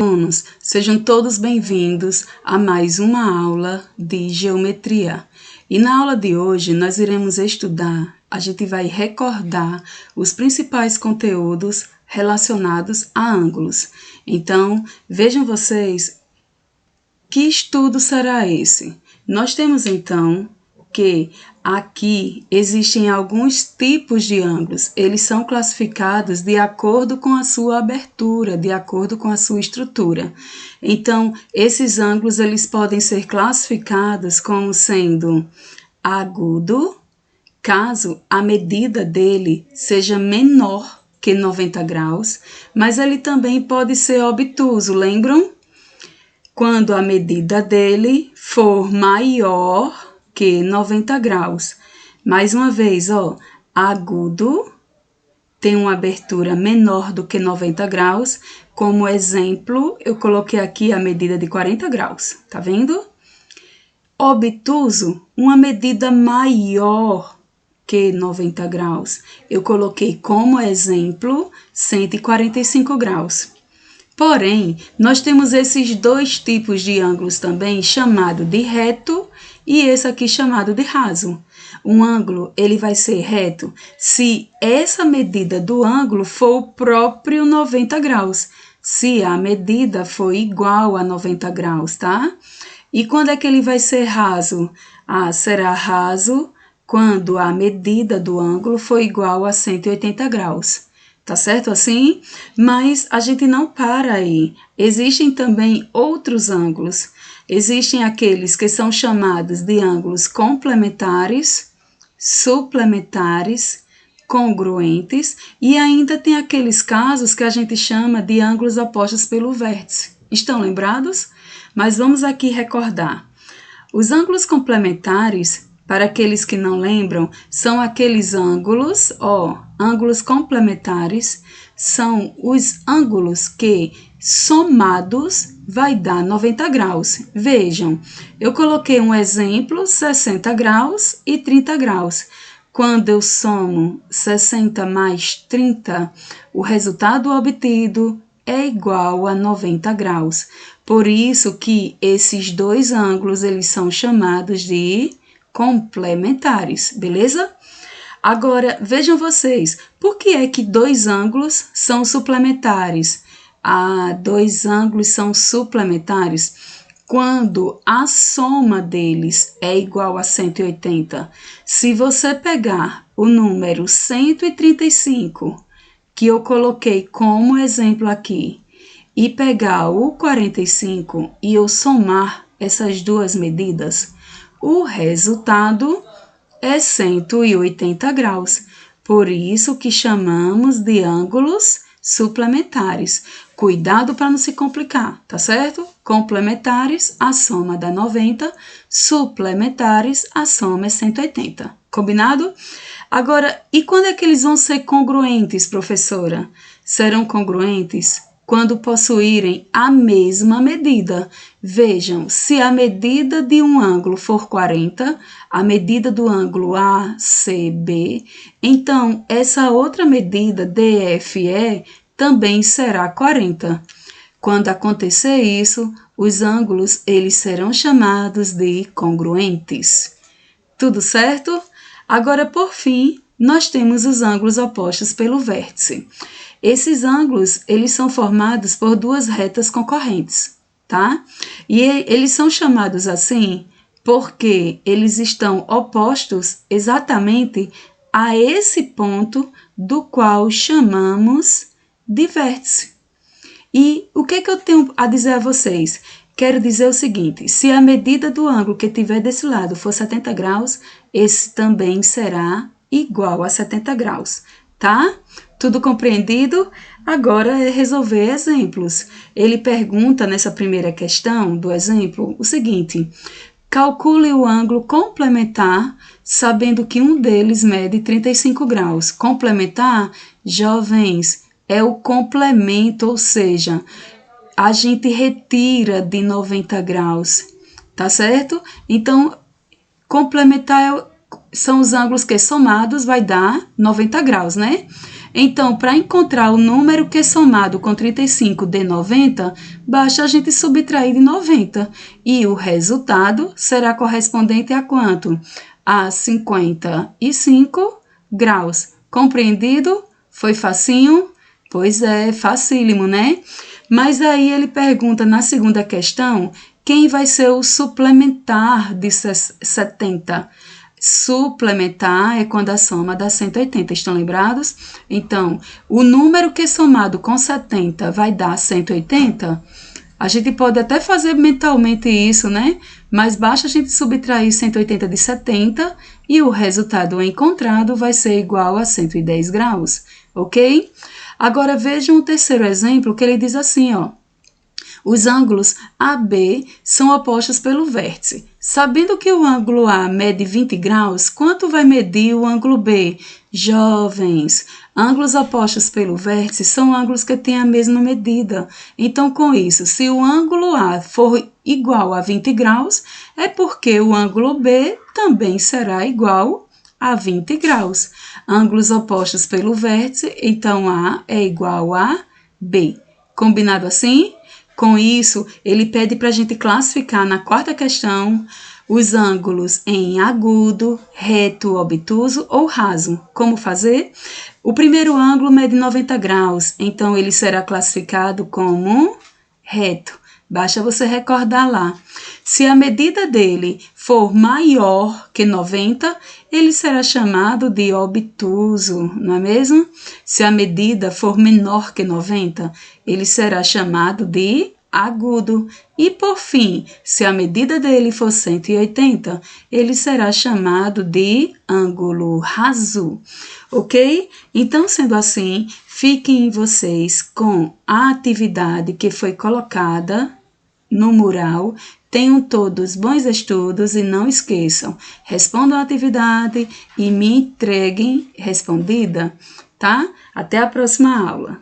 Alunos, sejam todos bem-vindos a mais uma aula de geometria. E na aula de hoje nós iremos estudar, a gente vai recordar os principais conteúdos relacionados a ângulos. Então, vejam vocês, que estudo será esse? Nós temos então que aqui existem alguns tipos de ângulos. Eles são classificados de acordo com a sua abertura, de acordo com a sua estrutura. Então, esses ângulos eles podem ser classificados como sendo agudo, caso a medida dele seja menor que 90 graus, mas ele também pode ser obtuso, lembram? Quando a medida dele for maior que 90 graus. Mais uma vez, ó, agudo tem uma abertura menor do que 90 graus. Como exemplo, eu coloquei aqui a medida de 40 graus, tá vendo? Obtuso, uma medida maior que 90 graus. Eu coloquei como exemplo 145 graus. Porém, nós temos esses dois tipos de ângulos também, chamado de reto e esse aqui chamado de raso. Um ângulo, ele vai ser reto se essa medida do ângulo for o próprio 90 graus, se a medida for igual a 90 graus, tá? E quando é que ele vai ser raso? Será raso quando a medida do ângulo for igual a 180 graus. Tá certo assim? Mas a gente não para aí. Existem também outros ângulos. Existem aqueles que são chamados de ângulos complementares, suplementares, congruentes e ainda tem aqueles casos que a gente chama de ângulos opostos pelo vértice. Estão lembrados? Mas vamos aqui recordar. Os ângulos complementares, para aqueles que não lembram, são aqueles ângulos, ângulos complementares, são os ângulos que somados vai dar 90 graus. Vejam, eu coloquei um exemplo, 60 graus e 30 graus. Quando eu somo 60 mais 30, o resultado obtido é igual a 90 graus. Por isso que esses dois ângulos, eles são chamados de complementares, beleza? Agora, vejam vocês, por que é que dois ângulos são suplementares? Dois ângulos são suplementares quando a soma deles é igual a 180. Se você pegar o número 135, que eu coloquei como exemplo aqui, e pegar o 45 e eu somar essas duas medidas, o resultado é 180 graus. Por isso que chamamos de ângulos suplementares. Cuidado para não se complicar, tá certo? Complementares, a soma dá 90. Suplementares, a soma é 180. Combinado? Agora, e quando é que eles vão ser congruentes, professora? Serão congruentes quando possuírem a mesma medida. Vejam, se a medida de um ângulo for 40, a medida do ângulo ACB, então essa outra medida DFE também será 40. Quando acontecer isso, os ângulos eles serão chamados de congruentes. Tudo certo? Agora, por fim, nós temos os ângulos opostos pelo vértice. Esses ângulos, eles são formados por duas retas concorrentes, tá? E eles são chamados assim porque eles estão opostos exatamente a esse ponto do qual chamamos de vértice. E o que eu tenho a dizer a vocês? Quero dizer o seguinte, se a medida do ângulo que tiver desse lado for 70 graus, esse também será igual a 70 graus, tá? Tudo compreendido? Agora é resolver exemplos. Ele pergunta nessa primeira questão do exemplo o seguinte: calcule o ângulo complementar, sabendo que um deles mede 35 graus. Complementar, jovens, é o complemento, ou seja, a gente retira de 90 graus, tá certo? Então, complementar são os ângulos que somados vai dar 90 graus, né? Então, para encontrar o número que somado com 35 dê 90, basta a gente subtrair de 90. E o resultado será correspondente a quanto? A 55 graus. Compreendido? Foi facinho? Pois é, facílimo, né? Mas aí ele pergunta na segunda questão, quem vai ser o suplementar de 70? Suplementar é quando a soma dá 180, estão lembrados? Então, o número que somado com 70 vai dar 180, a gente pode até fazer mentalmente isso, né? Mas basta a gente subtrair 180 de 70 e o resultado encontrado vai ser igual a 110 graus, ok? Agora vejam o terceiro exemplo que ele diz assim, ó. Os ângulos AB são opostos pelo vértice. Sabendo que o ângulo A mede 20 graus, quanto vai medir o ângulo B? Jovens, ângulos opostos pelo vértice são ângulos que têm a mesma medida. Então, com isso, se o ângulo A for igual a 20 graus, é porque o ângulo B também será igual a 20 graus. Ângulos opostos pelo vértice, então A é igual a B. Combinado assim? Com isso, ele pede para a gente classificar na quarta questão os ângulos em agudo, reto, obtuso ou raso. Como fazer? O primeiro ângulo mede 90 graus, então ele será classificado como reto. Basta você recordar lá. Se a medida dele for maior que 90, ele será chamado de obtuso, não é mesmo? Se a medida for menor que 90, ele será chamado de agudo. E, por fim, se a medida dele for 180, ele será chamado de ângulo raso, ok? Então, sendo assim, fiquem vocês com a atividade que foi colocada no mural. Tenham todos bons estudos e não esqueçam, respondam a atividade e me entreguem respondida, tá? Até a próxima aula.